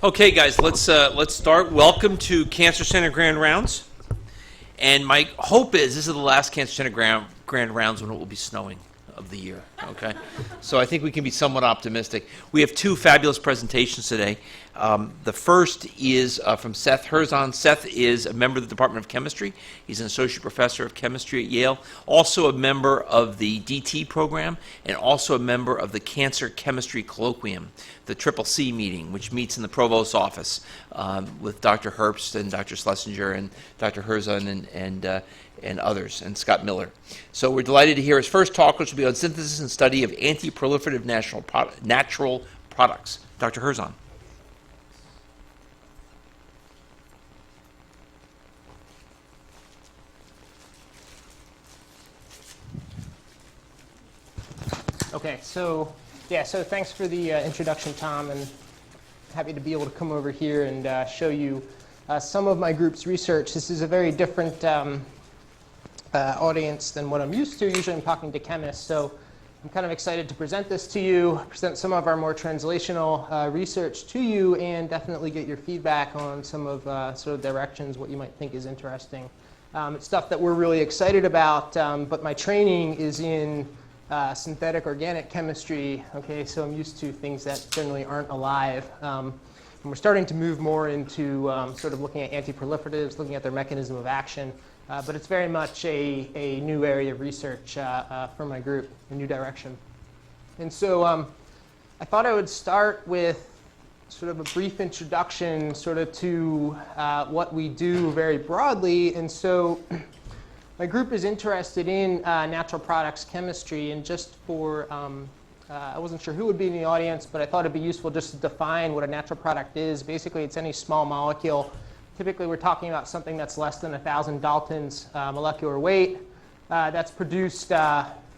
Okay, guys, let's start. Welcome to Cancer Center Grand Rounds. And my hope is this is the last Cancer Center Grand Rounds when it will be snowing of the year. Okay, so I think we can be somewhat optimistic. We have two fabulous presentations today. The first is from Seth Herzon. Seth is a member of the Department of Chemistry. He's an associate professor of chemistry at Yale, also a member of the DT program, and also a member of the Cancer Chemistry Colloquium, the Hplc meeting, which meets in the provost's office with Dr. Herbst and Dr. Schlesinger and Dr. Herzon and others, and Scott Miller. So we're delighted to hear his first talk, which will be on synthesis and study of antiproliferative natural products. Dr. Herzon. Okay, so thanks for the introduction, Tom, and happy to be able to come over here and show you some of my group's research. This is a very different audience than what I'm used to. Usually I'm talking to chemists, so I'm kind of excited to present this to you, present some of our more translational research to you, and definitely get your feedback on some of sort of directions, what you might think is interesting. It's stuff that we're really excited about, but my training is in synthetic organic chemistry, okay, so I'm used to things that generally aren't alive. And we're starting to move more into sort of looking at antiproliferatives, looking at their mechanism of action, but it's very much a new area of research for my group, a new direction. And so I thought I would start with sort of a brief introduction sort of to what we do very broadly. And so my group is interested in natural products chemistry, and just for, I wasn't sure who would be in the audience, but I thought it'd be useful just to define what a natural product is. Basically, it's any small molecule. Typically, we're talking about something that's less than 1,000 Daltons molecular weight that's produced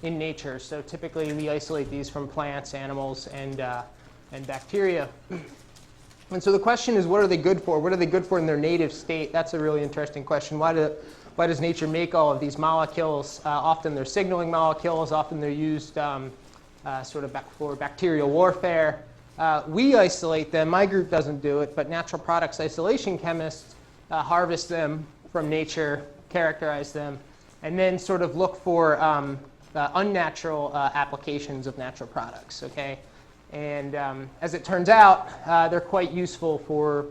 in nature. So typically, we isolate these from plants, animals, and bacteria. And so the question is, what are they good for? What are they good for in their native state? That's a really interesting question. Why does nature make all of these molecules? Often they're signaling molecules. Often they're used sort of for bacterial warfare. We isolate them. My group doesn't do it, but natural products isolation chemists harvest them from nature, characterize them, and then sort of look for unnatural applications of natural products. Okay, and as it turns out, they're quite useful for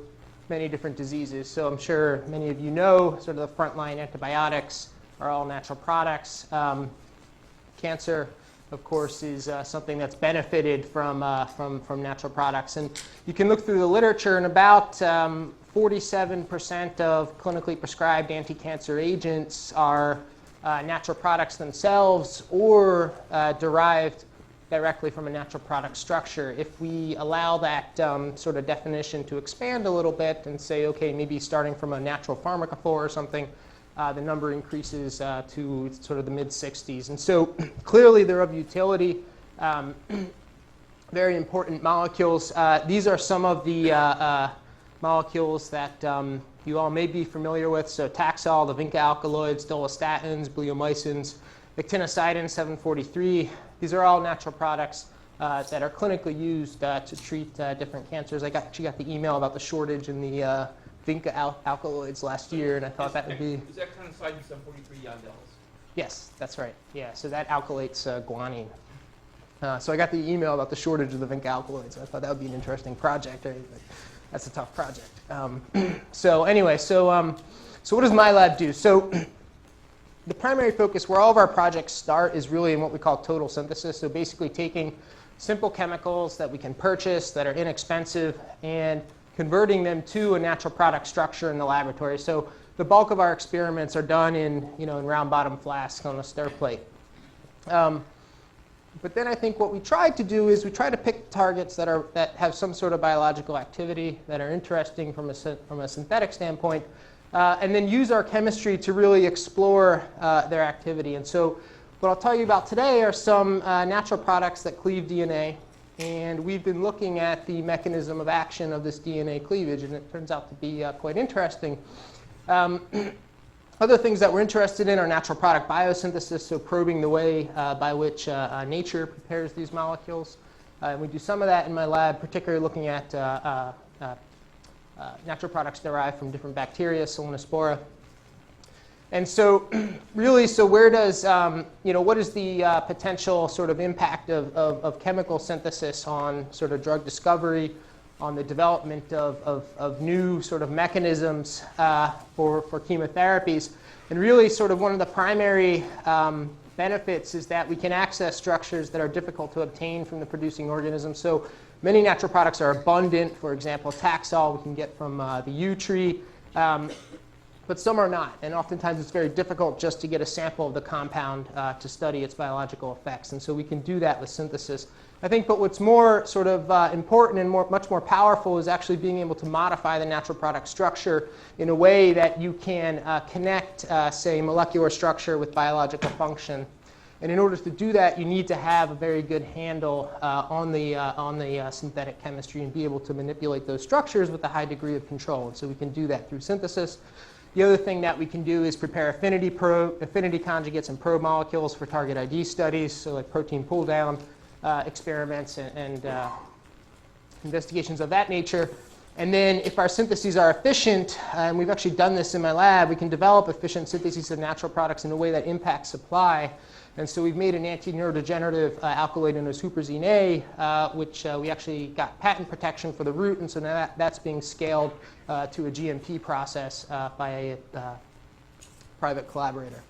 many different diseases. So I'm sure many of you know sort of the frontline antibiotics are all natural products. Cancer, of course, is something that's benefited from natural products. And you can look through the literature, and about 47% of clinically prescribed anti-cancer agents are natural products themselves or derived directly from a natural product structure. If we allow that sort of definition to expand a little bit and say, okay, maybe starting from a natural pharmacophore or something, the number increases to sort of the mid-60s. And so clearly they're of utility, very important molecules. These are some of the molecules that you all may be familiar with. So Taxol, the vinca alkaloids, dolastatins, bleomycins, actinocidin 743. These are all natural products that are clinically used to treat different cancers. I actually got the email about the shortage in the vinca alkaloids last year, and I thought that would be... Is that kind of citing 743 yondelis? Yes, that's right. Yeah, so that alkylates guanine. So I got the email about the shortage of the vinca alkaloids. I thought that would be an interesting project. Right? But that's a tough project. So anyway, so what does my lab do? So the primary focus where all of our projects start is really in what we call total synthesis. So basically taking simple chemicals that we can purchase that are inexpensive and converting them to a natural product structure in the laboratory. So the bulk of our experiments are done in round bottom flasks on a stir plate. But then I think what we try to do is we try to pick targets that have some sort of biological activity, that are interesting from a synthetic standpoint, and then use our chemistry to really explore their activity. And so what I'll tell you about today are some natural products that cleave DNA. And we've been looking at the mechanism of action of this DNA cleavage, and it turns out to be quite interesting. Other things that we're interested in are natural product biosynthesis, so probing the way by which nature prepares these molecules. And we do some of that in my lab, particularly looking at natural products derived from different bacteria, Selenospora. And so really, so where does, what is the potential sort of impact of chemical synthesis on sort of drug discovery, on the development of new sort of mechanisms for chemotherapies? And really sort of one of the primary benefits is that we can access structures that are difficult to obtain from the producing organism. So many natural products are abundant. For example, Taxol we can get from the yew tree. But some are not, and oftentimes it's very difficult just to get a sample of the compound to study its biological effects, and so we can do that with synthesis. I think, but what's more sort of important and much more powerful is actually being able to modify the natural product structure in a way that you can connect, say, molecular structure with biological function. And in order to do that, you need to have a very good handle on the synthetic chemistry and be able to manipulate those structures with a high degree of control. And so we can do that through synthesis. The other thing that we can do is prepare affinity conjugates and probe molecules for target ID studies, so like protein pull down experiments and investigations of that nature. And then if our syntheses are efficient, and we've actually done this in my lab, we can develop efficient syntheses of natural products in a way that impacts supply. And so we've made an anti-neurodegenerative alkaloid known as huperzine A, which we actually got patent protection for the route, and so now that's being scaled to a GMP process by a private collaborator.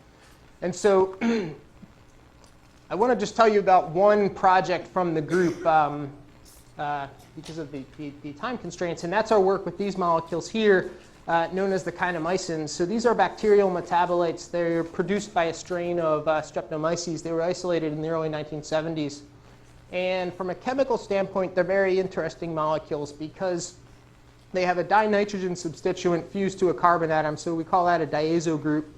And so I want to just tell you about one project from the group because of the time constraints, and that's our work with these molecules here, known as the kinemycins. So these are bacterial metabolites. They're produced by a strain of Streptomyces. They were isolated in the early 1970s. And from a chemical standpoint, they're very interesting molecules because they have a dinitrogen substituent fused to a carbon atom. So we call that a diazo group.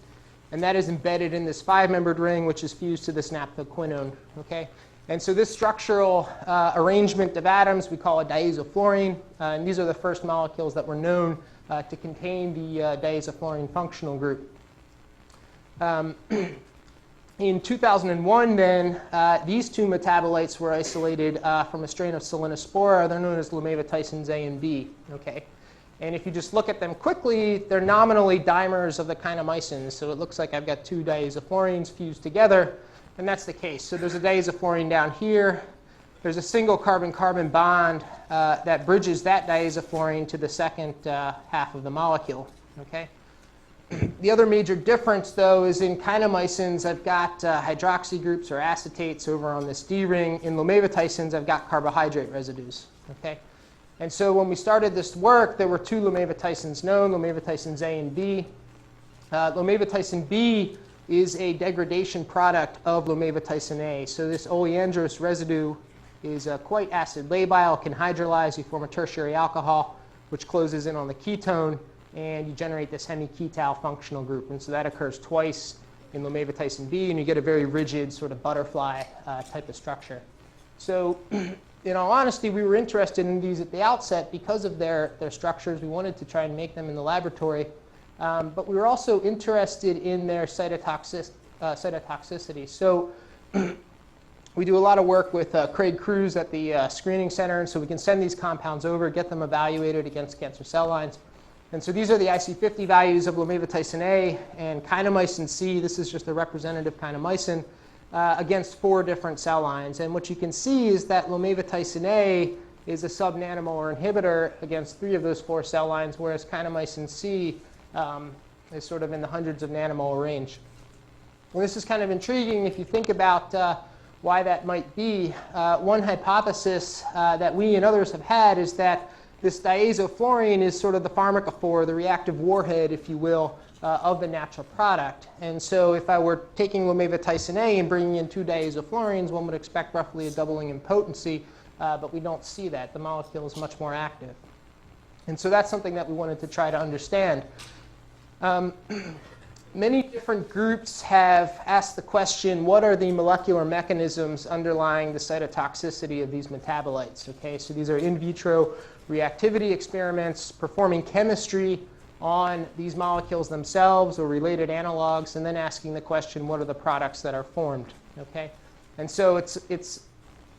And that is embedded in this 5-membered ring, which is fused to this naphthoquinone. Okay? And so this structural arrangement of atoms we call a diazofluorine. And these are the first molecules that were known to contain the diazofluorine functional group. In 2001, then, these two metabolites were isolated from a strain of Selenospora. They're known as lomaveticins A and B. Okay? And if you just look at them quickly, they're nominally dimers of the kinemycins. So it looks like I've got two diazofluorines fused together, and that's the case. So there's a diazofluorine down here. There's a single carbon-carbon bond that bridges that diazofluorine to the second half of the molecule. Okay? The other major difference, though, is in kinemycins, I've got hydroxy groups or acetates over on this D ring. In lomaveticins, I've got carbohydrate residues. Okay? And so when we started this work, there were two lomaveticins known, lomaveticins A and B. Lomaveticin B is a degradation product of lomaveticin A. So this oleandrous residue is quite acid labile, can hydrolyze, you form a tertiary alcohol, which closes in on the ketone, and you generate this hemiketal functional group. And so that occurs twice in lomaveticin B, and you get a very rigid sort of butterfly type of structure. So in all honesty, we were interested in these at the outset because of their structures. We wanted to try and make them in the laboratory. But we were also interested in their cytotoxicity. So we do a lot of work with Craig Cruz at the screening center, and so we can send these compounds over, get them evaluated against cancer cell lines. And so these are the IC50 values of lomaveticin A and kinemycin C. This is just a representative kinemycin against 4 different cell lines. And what you can see is that lomaveticin A is a sub-nanomolar inhibitor against 3 of those 4 cell lines, whereas kinemycin C is sort of in the hundreds of nanomolar range. Well, this is kind of intriguing if you think about why that might be. One hypothesis that we and others have had is that this diazofluorine is sort of the pharmacophore, the reactive warhead, if you will, of the natural product. And so if I were taking lomaveticin A and bringing in 2 diazofluorines, one would expect roughly a doubling in potency, but we don't see that. The molecule is much more active. And so that's something that we wanted to try to understand. Many different groups have asked the question, what are the molecular mechanisms underlying the cytotoxicity of these metabolites? Okay, so these are in vitro reactivity experiments, performing chemistry on these molecules themselves or related analogs, and then asking the question, what are the products that are formed? Okay, and so it's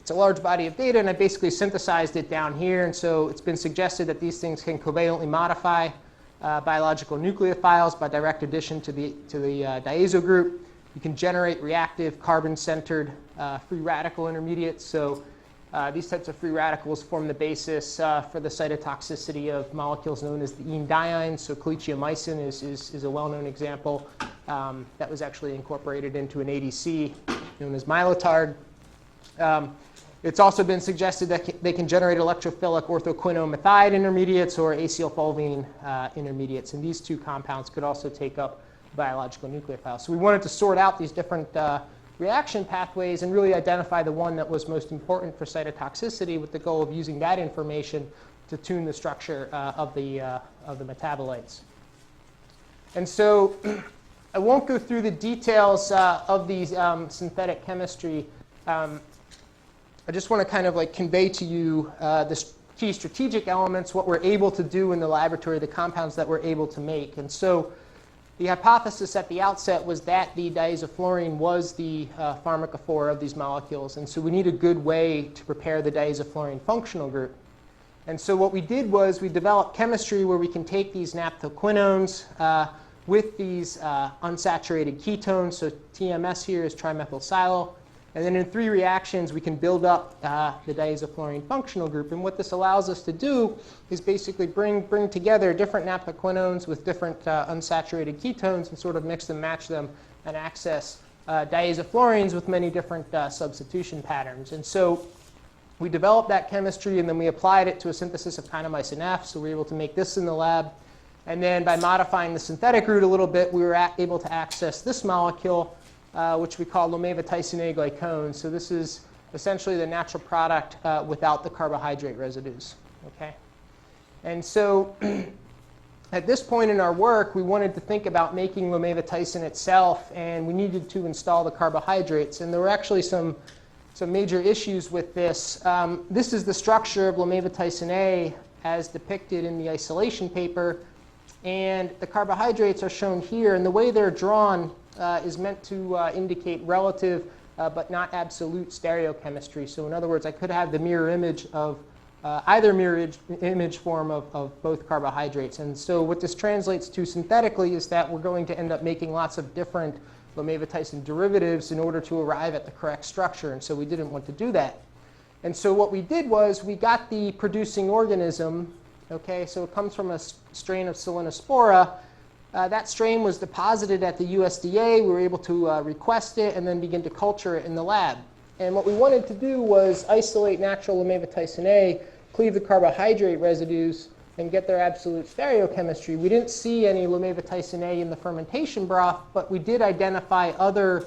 It's a large body of data, and I basically synthesized it down here. And so it's been suggested that these things can covalently modify biological nucleophiles by direct addition to the diazo group. You can generate reactive carbon-centered free radical intermediates. So these types of free radicals form the basis for the cytotoxicity of molecules known as the enediene. So calicheamycin is a well-known example that was actually incorporated into an ADC known as Mylotard. It's also been suggested that they can generate electrophilic orthoquinomethyde intermediates or acylfulvene intermediates. And these two compounds could also take up biological nucleophiles. So we wanted to sort out these different reaction pathways and really identify the one that was most important for cytotoxicity with the goal of using that information to tune the structure of the metabolites. And so I won't go through the details of these synthetic chemistry. I just want to kind of like convey to you the key strategic elements, what we're able to do in the laboratory, the compounds that we're able to make. And so the hypothesis at the outset was that the diazofluorine was the pharmacophore of these molecules. And so we need a good way to prepare the diazofluorine functional group. And so what we did was we developed chemistry where we can take these naphthquinones with these unsaturated ketones. So TMS here is trimethylsilyl. And then in 3 reactions, we can build up the diazofluorine functional group. And what this allows us to do is basically bring together different naphthquinones with different unsaturated ketones and sort of mix and match them and access diazofluorines with many different substitution patterns. And so we developed that chemistry, and then we applied it to a synthesis of kinomycin F. So we were able to make this in the lab. And then by modifying the synthetic route a little bit, we were able to access this molecule, which we call lomevatysin A glycone. So this is essentially the natural product without the carbohydrate residues. Okay? And so at this point in our work, we wanted to think about making lomevatysin itself, and we needed to install the carbohydrates. And there were actually some major issues with this. This is the structure of lomevatysin A as depicted in the isolation paper. And the carbohydrates are shown here. And the way they're drawn is meant to indicate relative but not absolute stereochemistry. So in other words, I could have the mirror image of either mirror image form of both carbohydrates. And so what this translates to synthetically is that we're going to end up making lots of different lomevatysin derivatives in order to arrive at the correct structure. And so we didn't want to do that. And so what we did was we got the producing organism. Okay, so it comes from a strain of Selenospora. That strain was deposited at the USDA. We were able to request it and then begin to culture it in the lab. And what we wanted to do was isolate natural lomevatysin A, cleave the carbohydrate residues, and get their absolute stereochemistry. We didn't see any lomevatysin A in the fermentation broth, but we did identify other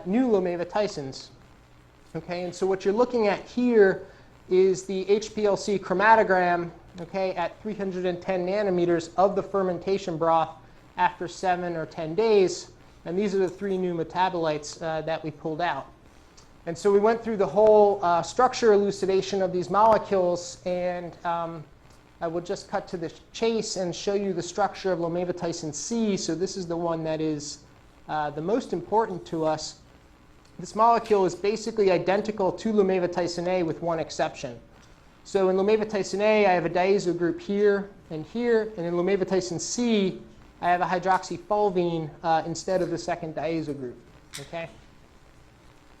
new lomevatysins. Okay, and so what you're looking at here is the Hplc Chromatogram, okay, at 310 nanometers of the fermentation broth after 7 or 10 days. And these are the 3 new metabolites that we pulled out. And so we went through the whole structure elucidation of these molecules. And I will just cut to the chase and show you the structure of lomevatysin C. So this is the one that is the most important to us. This molecule is basically identical to lomevatysin A with one exception. So in lomevatysin A, I have a diazo group here. And in lomevatysin C, I have a hydroxyfulvene instead of the second diazo group. Okay?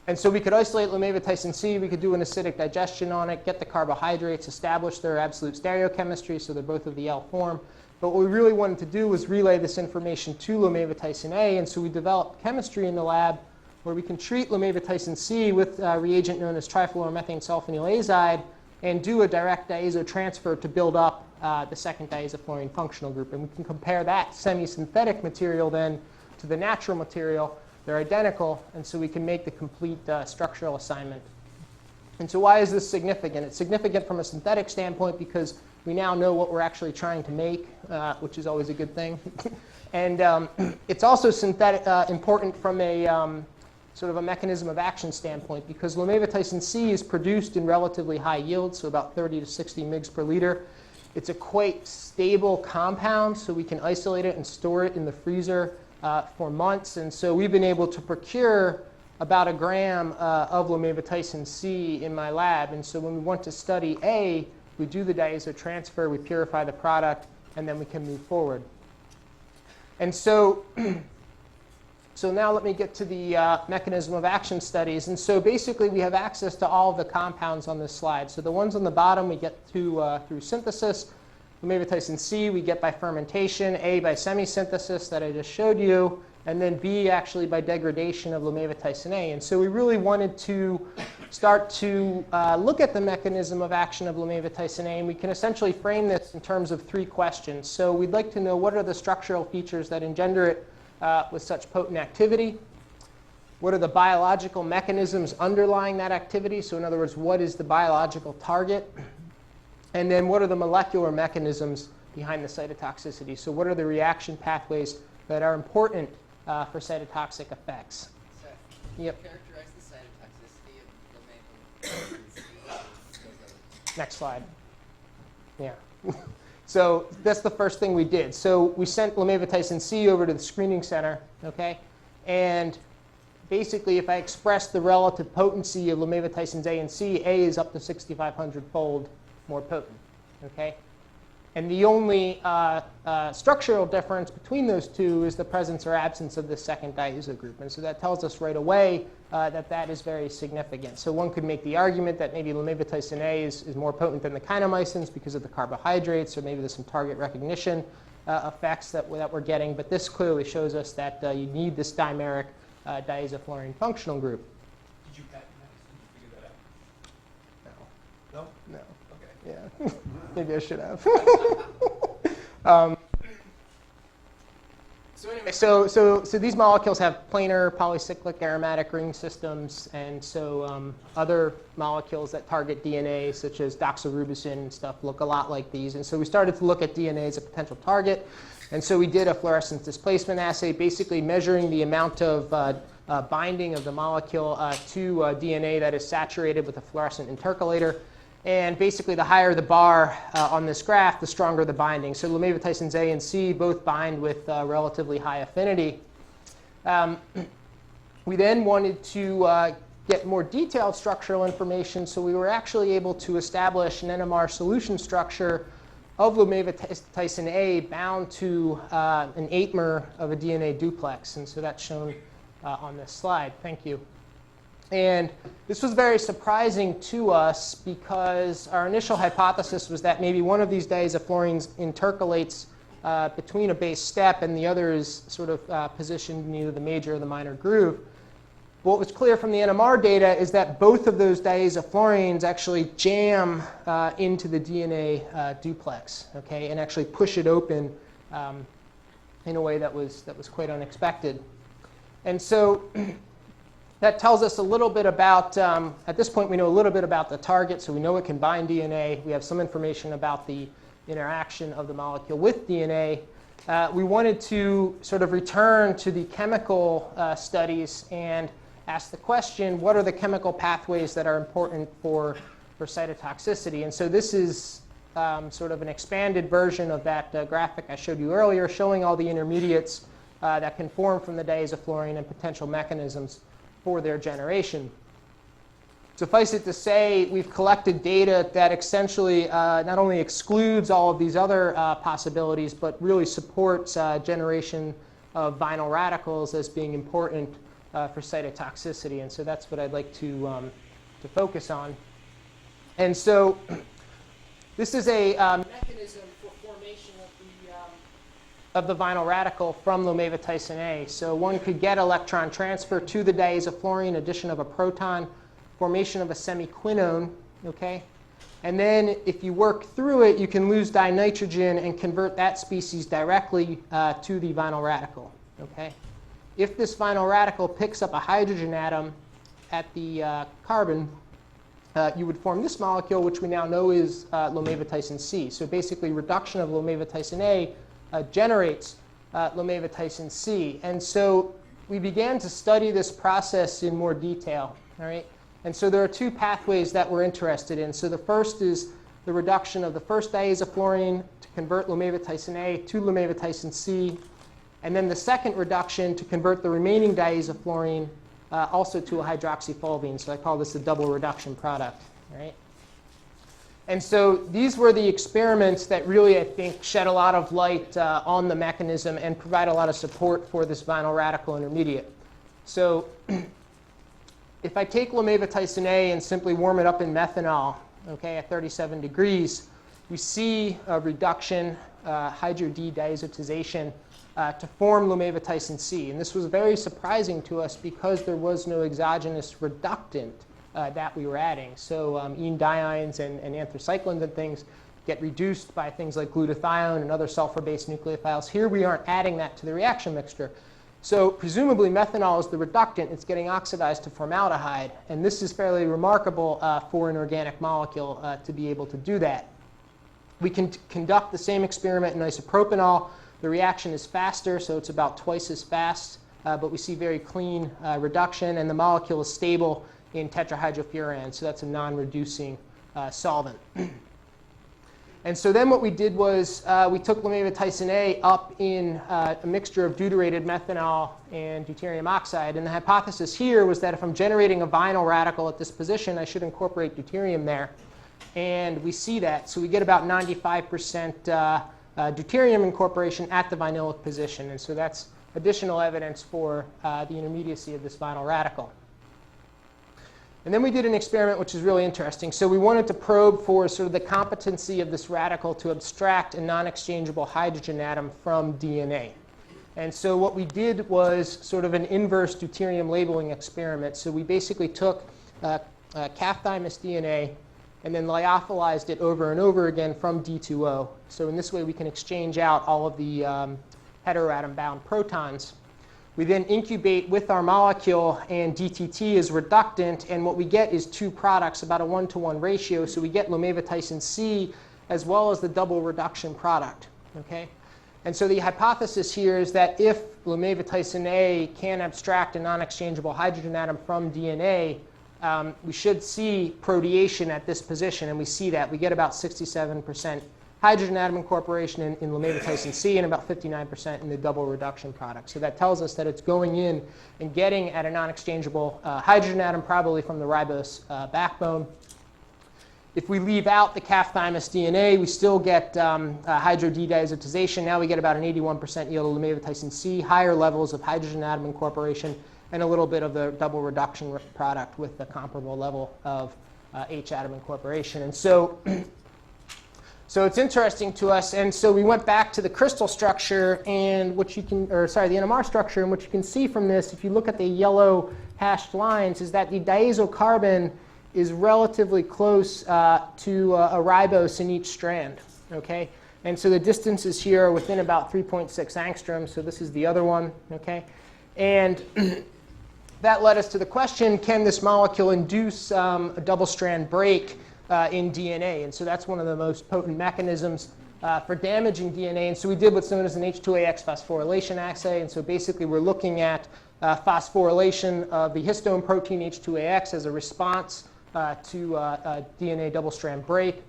And so we could isolate lomevatysin C. We could do an acidic digestion on it, get the carbohydrates, establish their absolute stereochemistry, so they're both of the L form. But what we really wanted to do was relay this information to lomevatysin A. And so we developed chemistry in the lab where we can treat lomevatysin C with a reagent known as trifluoromethane sulfonylurazide and do a direct diazo transfer to build up the second diazofluorine functional group. And we can compare that semi-synthetic material then to the natural material. They're identical, and so we can make the complete structural assignment. And so why is this significant? It's significant from a synthetic standpoint because we now know what we're actually trying to make, which is always a good thing. And it's also important from a sort of a mechanism of action standpoint because lomevatysin C is produced in relatively high yields, so about 30 to 60 mg per liter. It's a quite stable compound, so we can isolate it and store it in the freezer for months. And so we've been able to procure about a gram of lomaviticin C in my lab. And so when we want to study A, we do the diazotransfer, we purify the product, and then we can move forward. And so, so now let me get to the mechanism of action studies. And so basically, we have access to all of the compounds on this slide. So the ones on the bottom we get to through synthesis. Lomaviticin C we get by fermentation, A by semisynthesis that I just showed you, and then B actually by degradation of lomaviticin A. And so we really wanted to start to look at the mechanism of action of lomaviticin A, and we can essentially frame this in terms of 3 questions. So we'd like to know what are the structural features that engender it with such potent activity? What are the biological mechanisms underlying that activity? So in other words, what is the biological target? And then what are the molecular mechanisms behind the cytotoxicity? So what are the reaction pathways that are important for cytotoxic effects? Seth, Yep. characterize the cytotoxicity of lomaviticin. Next slide. Yeah. So that's the first thing we did. So we sent lomaviticin C over to the screening center, okay? And basically, if I express the relative potency of lomaviticins A and C, A is up to 6,500-fold more potent, okay? And the only structural difference between those two is the presence or absence of the second diazo group. And so that tells us right away that that is very significant. So one could make the argument that maybe lomaviticin A is more potent than the kinomycins because of the carbohydrates, or maybe there's some target recognition effects that we're getting. But this clearly shows us that you need this dimeric diazofluorine functional group. Did you patent that? Did you figure that out? No. No? No. Okay. Yeah. Maybe I should have. So anyway, so these molecules have planar polycyclic aromatic ring systems, and so other molecules that target DNA, such as doxorubicin and stuff, look a lot like these. And so we started to look at DNA as a potential target. And so we did a fluorescence displacement assay, basically measuring the amount of binding of the molecule to DNA that is saturated with a fluorescent intercalator. And basically, the higher the bar on this graph, the stronger the binding. So lomaviticins A and C both bind with relatively high affinity. We then wanted to get more detailed structural information, so we were actually able to establish an Nmr solution structure of lomaviticin A bound to an 8-mer of a DNA duplex. And so that's shown on this slide. Thank you. And this was very surprising to us because our initial hypothesis was that maybe one of these diazofluorines intercalates between a base step and the other is sort of positioned in either the major or the minor groove. But what was clear from the NMR data is that both of those diazofluorines actually jam into the DNA duplex, okay, and actually push it open in a way that was quite unexpected. And so that tells us a little bit about, at this point we know a little bit about the target, so we know it can bind DNA. We have some information about the interaction of the molecule with DNA. We wanted to sort of return to the chemical studies and ask the question, what are the chemical pathways that are important for cytotoxicity? And so this is sort of an expanded version of that graphic I showed you earlier, showing all the intermediates that can form from the diazofluorine and potential mechanisms for their generation. Suffice it to say, we've collected data that essentially not only excludes all of these other possibilities, but really supports generation of vinyl radicals as being important for cytotoxicity. And so that's what I'd like to focus on. And so this is a mechanism for formation of the vinyl radical from lomaviticin A. So one could get electron transfer to the diazofluorine, addition of a proton, formation of a semiquinone, okay? And then if you work through it, you can lose dinitrogen and convert that species directly to the vinyl radical, okay? If this vinyl radical picks up a hydrogen atom at the carbon, you would form this molecule, which we now know is lomaviticin C. So basically, reduction of lomaviticin A generates lomaviticin C. And so we began to study this process in more detail, all right? And so there are 2 pathways that we're interested in. So the first is the reduction of the first diazofluorine to convert lomaviticin A to lomaviticin C. And then the second reduction to convert the remaining diazofluorine also to a hydroxyfulvene. So I call this a double reduction product. Right? And so these were the experiments that really, I think, shed a lot of light on the mechanism and provide a lot of support for this vinyl radical intermediate. So if I take lomevatysin A and simply warm it up in methanol, okay, at 37 degrees, we see a reduction, hydro-D-diazotization, to form lomevatysin C. And this was very surprising to us because there was no exogenous reductant that we were adding. So enediones and anthracyclines and things get reduced by things like glutathione and other sulfur-based nucleophiles. Here we aren't adding that to the reaction mixture. So presumably methanol is the reductant. It's getting oxidized to formaldehyde. And this is fairly remarkable for an organic molecule to be able to do that. We can conduct the same experiment in isopropanol. The reaction is faster, so it's about twice as fast. But we see very clean reduction. And the molecule is stable in tetrahydrofuran. So that's a non-reducing solvent. And so then what we did was we took lomevatysin A up in a mixture of deuterated methanol and deuterium oxide. And the hypothesis here was that if I'm generating a vinyl radical at this position, I should incorporate deuterium there. And we see that. So we get about 95% deuterium incorporation at the vinylic position. And so that's additional evidence for the intermediacy of this vinyl radical. And then we did an experiment which is really interesting. So we wanted to probe for sort of the competency of this radical to abstract a non-exchangeable hydrogen atom from DNA. And so what we did was sort of an inverse deuterium labeling experiment. So we basically took calf-thymus DNA and then lyophilized it over and over again from D2O. So in this way we can exchange out all of the heteroatom-bound protons. We then incubate with our molecule, and DTT is reductant, and what we get is two products, about a 1-to-1 ratio. So we get lomevatysin C as well as the double reduction product. Okay? And so the hypothesis here is that if lomevatysin A can abstract a non-exchangeable hydrogen atom from DNA, we should see proteation at this position, and we see that. We get about 67% hydrogen atom incorporation in lomevatysin C and about 59% in the double reduction product. So that tells us that it's going in and getting at a non-exchangeable hydrogen atom, probably from the ribose backbone. If we leave out the calf-thymus DNA, we still get hydro-D-diazotization. Now we get about an 81% yield of lomevatysin C, higher levels of hydrogen atom incorporation, and a little bit of the double reduction product with the comparable level of H atom incorporation. And so so it's interesting to us, and so we went back to the crystal structure, and what you can, or sorry, the NMR structure, and what you can see from this, if you look at the yellow hashed lines, is that the diazocarbon is relatively close to a ribose in each strand. Okay, and so the distances here are within about 3.6 angstroms. So this is the other one. Okay, and that led us to the question: can this molecule induce a double-strand break in DNA? And so that's one of the most potent mechanisms for damaging DNA. And so we did what's known as an H2AX phosphorylation assay. And so basically we're looking at phosphorylation of the histone protein H2AX as a response to DNA double-strand break.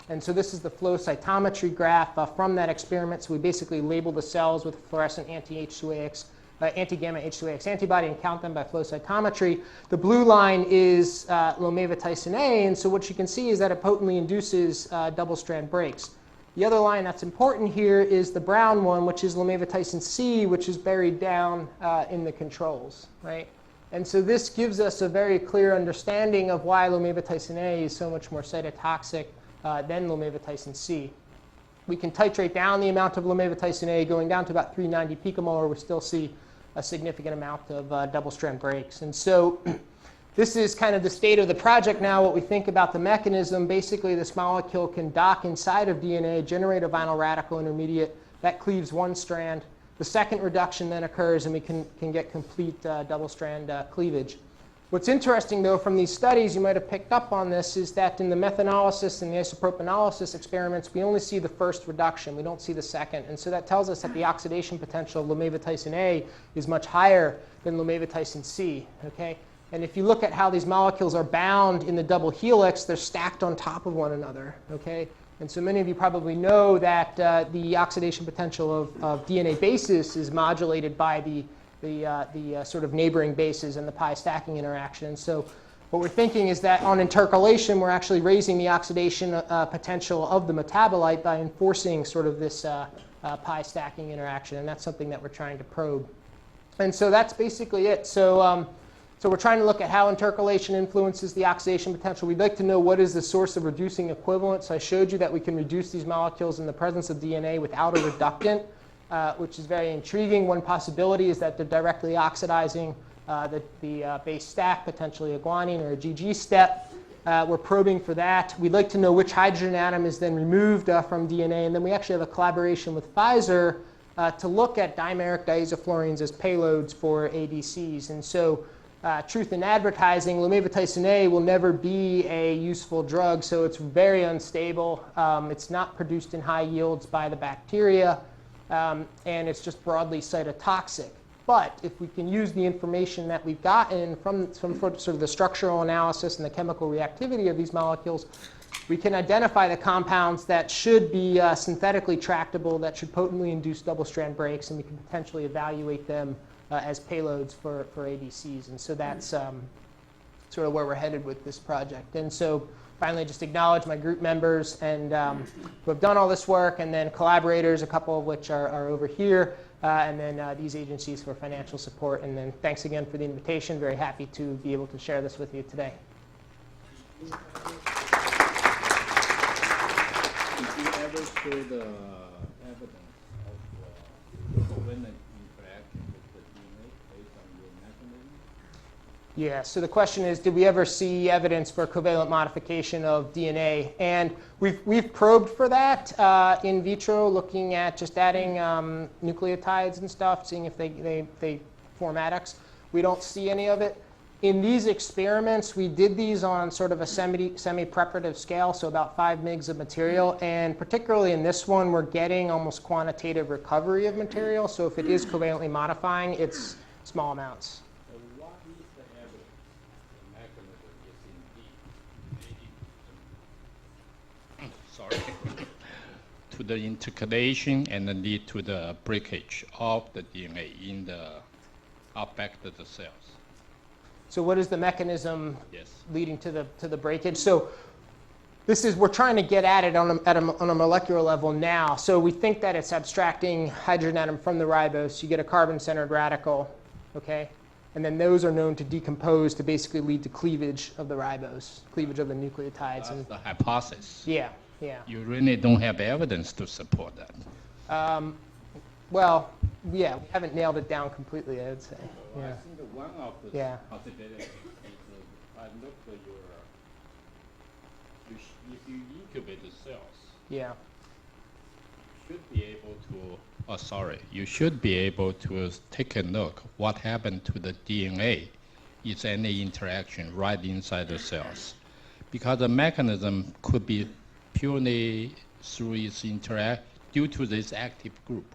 And so this is the flow cytometry graph from that experiment. So we basically label the cells with fluorescent anti-H2AX anti-gamma H2AX antibody and count them by flow cytometry. The blue line is lomevatysin A, and so what you can see is that it potently induces double-strand breaks. The other line that's important here is the brown one, which is lomevatysin C, which is buried down in the controls, right? And so this gives us a very clear understanding of why lomevatysin A is so much more cytotoxic than lomevatysin C. We can titrate down the amount of lomevatysin A, going down to about 390 picomolar. We still see a significant amount of double-strand breaks. And so this is kind of the state of the project now, what we think about the mechanism. Basically, this molecule can dock inside of DNA, generate a vinyl radical intermediate. That cleaves one strand. The second reduction then occurs, and we can get complete double-strand cleavage. What's interesting, though, from these studies, you might have picked up on this, is that in the methanolysis and the isopropanolysis experiments, we only see the first reduction. We don't see the second. And so that tells us that the oxidation potential of lomevatysin A is much higher than lomevatysin C. Okay? And if you look at how these molecules are bound in the double helix, they're stacked on top of one another. Okay? And so many of you probably know that the oxidation potential of DNA bases is modulated by the the sort of neighboring bases and the pi stacking interaction. So what we're thinking is that on intercalation, we're actually raising the oxidation potential of the metabolite by enforcing sort of this pi stacking interaction, and that's something that we're trying to probe. And so that's basically it. So, so we're trying to look at how intercalation influences the oxidation potential. We'd like to know what is the source of reducing equivalent. So I showed you that we can reduce these molecules in the presence of DNA without a reductant, which is very intriguing. One possibility is that they're directly oxidizing the base stack, potentially a guanine or a GG step. We're probing for that. We'd like to know which hydrogen atom is then removed from DNA. And then we actually have a collaboration with Pfizer to look at dimeric diisoflurans as payloads for ADCs. And so truth in advertising, lamivudine A will never be a useful drug, so it's very unstable. It's not produced in high yields by the bacteria, and it's just broadly cytotoxic. But if we can use the information that we've gotten from sort of the structural analysis and the chemical reactivity of these molecules, we can identify the compounds that should be synthetically tractable, that should potently induce double-strand breaks, and we can potentially evaluate them as payloads for ADCs. And so that's sort of where we're headed with this project. And so finally, just acknowledge my group members and who have done all this work, and then collaborators, a couple of which are over here, and then these agencies for financial support. And then thanks again for the invitation. Very happy to be able to share this with you today. Did you ever show the evidence of covalent interaction with the DNA based on your mechanism? Yeah, so the question is, did we ever see evidence for covalent modification of DNA? And we've probed for that in vitro, looking at just adding nucleotides and stuff, seeing if they form adducts. We don't see any of it. In these experiments, we did these on sort of a semi-preparative scale, so about 5 mg of material. And particularly in this one, we're getting almost quantitative recovery of material. So if it is covalently modifying, it's small amounts. So what is the evidence the mechanism is indeed to the intercalation and then lead to the breakage of the DNA in the affected cells? So what is the mechanism Yes. leading to the breakage? So this is, we're trying to get at it on a molecular level now. So we think that it's abstracting hydrogen atom from the ribose. You get a carbon-centered radical, okay? And then those are known to decompose to basically lead to cleavage of the ribose, cleavage of the nucleotides. That's And the hypothesis. yeah, yeah. You really don't have evidence to support that. Well, yeah, we haven't nailed it down completely, I would say. I Yeah. think that one of the Yeah. possibilities is I looked at if you incubate the cells, Yeah. you should be able to take a look what happened to the DNA. Is any interaction right inside the cells? Because the mechanism could be purely through its due to this active group.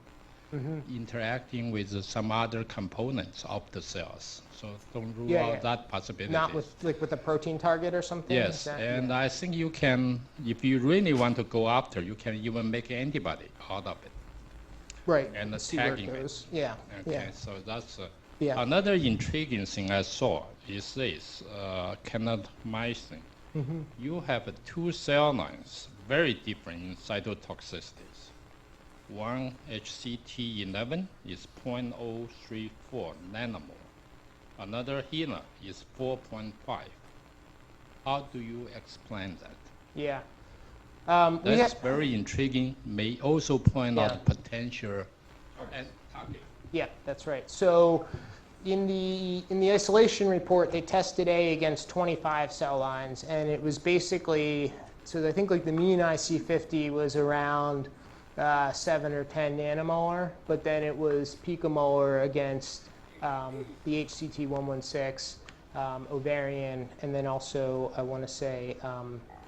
Interacting with some other components of the cells. So don't rule Yeah, out yeah. that possibility. Not with a protein target or something? Yes, Is that- and yeah. I think you can, if you really want to go after, you can even make antibody out of it. Right. and the See where it tagging it. goes. Yeah. Okay, Yeah. so that's Yeah. another intriguing thing I saw is this cannabamycin. You have two cell lines, very different in cytotoxicities. One HCT11 is 0.034 nanomole. Another HeLa is 4.5. How do you explain that? Yeah. That's very intriguing. May also point Yeah. out potential and target. Yeah, that's right. So in the isolation report, they tested A against 25 cell lines, and it was basically, so I think like the mean IC50 was around 7 or 10 nanomolar, but then it was picomolar against the HCT116, ovarian, and then also I want to say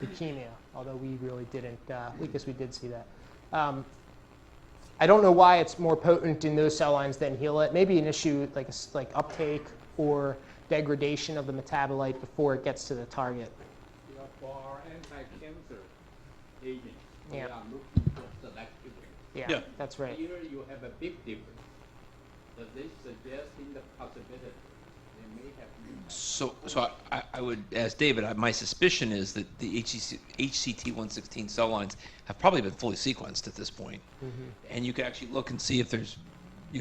leukemia, although we really didn't, I guess we did see that. I don't know why it's more potent in those cell lines than HeLa. It may be an issue like uptake or degradation of the metabolite before it gets to the target. For our anti-cancer agents, we Yeah. are looking for selectivity. Yeah, Yeah. that's right. Here you have a big difference. Does this suggest in the possibility they may have So I would ask David, my suspicion is that the HCT116 cell lines have probably been fully sequenced at this point. And you could actually look and see if there's,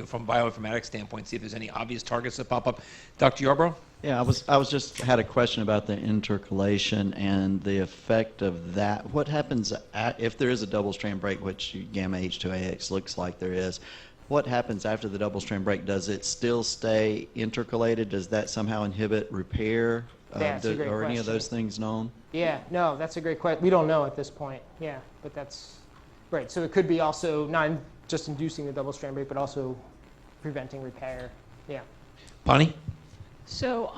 from bioinformatics standpoint, see if there's any obvious targets that pop up. Dr. Yarbrough? Yeah, I was just had a question about the intercalation and the effect of that. What happens if there is a double strand break, which gamma H2AX looks like there is? What happens after the double strand break? Does it still stay intercalated? Does that somehow inhibit repair? That's a great Are any of question. those things known? Yeah, no, that's a great question. We don't know at this point. Yeah, but that's right. So it could be also not just inducing the double strand break, but also preventing repair. Yeah. Bonnie? So,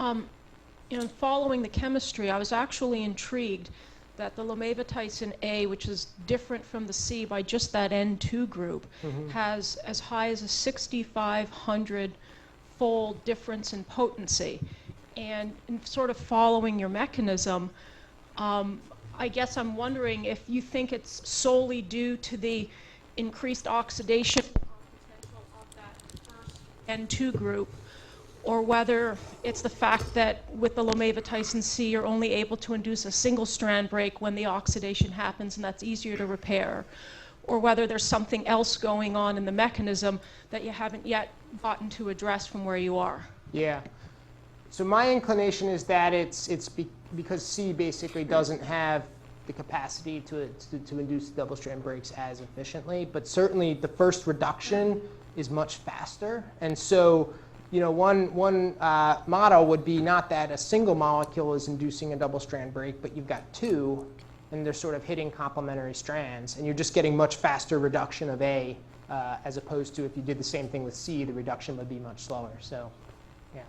following the chemistry, I was actually intrigued that the lomavitysin A, which is different from the C by just that N2 group, has as high as a 6,500-fold difference in potency. And in sort of following your mechanism, I guess I'm wondering if you think it's solely due to the increased oxidation potential of that first N2 group, or whether it's the fact that with the lomavitysin C, you're only able to induce a single strand break when the oxidation happens, and that's easier to repair, or whether there's something else going on in the mechanism that you haven't yet gotten to address from where you are. Yeah. So my inclination is that it's because C basically doesn't have the capacity to induce double strand breaks as efficiently, but certainly the first reduction is much faster, and so. One model would be not that a single molecule is inducing a double strand break, but you've got two, and they're sort of hitting complementary strands, and you're just getting much faster reduction of A, as opposed to if you did the same thing with C, the reduction would be much slower. So, yeah.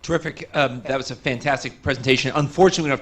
Terrific. That was a fantastic presentation. Unfortunately, we don't have